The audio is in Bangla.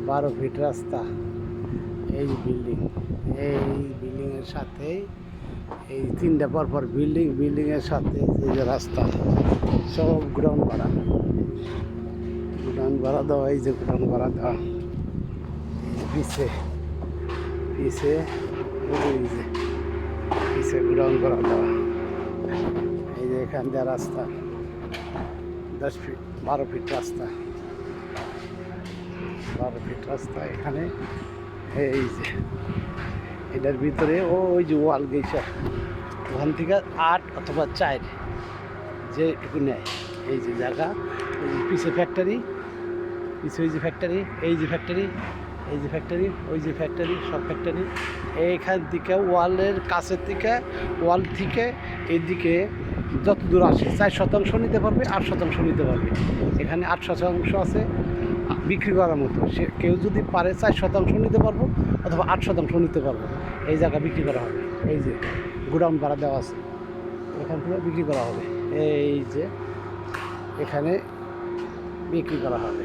12 ফিট রাস্তা। এই বিল্ডিংয়ের সাথে এই 3টা পরপর বিল্ডিংয়ের সাথে যে রাস্তা সব গ্রাউন্ড ভাড়া দেওয়া। এই যে গ্রাউন্ড ভাড়া দেওয়া পিছে পিছে পিছে গ্রাউন্ড ভাড়া দেওয়া। এই যে এখান দিয়ে রাস্তা 12 ফিট রাস্তা, 12 ফিট রাস্তা। এখানে এই যে এটার ভিতরে ওই যে ওয়াল গেছে, ওখান থেকে 8 অথবা 4 যেটুকু নেয়। এই যে জায়গা, এই যে পিছে ফ্যাক্টরি, পিছে ওই যে ফ্যাক্টরি, এই যে ফ্যাক্টরি, এই যে ফ্যাক্টরি, ওই যে ফ্যাক্টরি, সব ফ্যাক্টরি। এইখান থেকে ওয়ালের কাছের থেকে ওয়াল থেকে এইদিকে যত দূর আসে 4% নিতে পারবে, 8% নিতে পারবে। এখানে 8% আছে বিক্রি করার মতো। সে কেউ যদি পারে 4% নিতে পারবো অথবা 8% নিতে পারবো। এই জায়গা বিক্রি করা হবে। এই যে গোডাউন ভাড়া দেওয়া আছে, এখান থেকে বিক্রি করা হবে। এই যে এখানে বিক্রি করা হবে।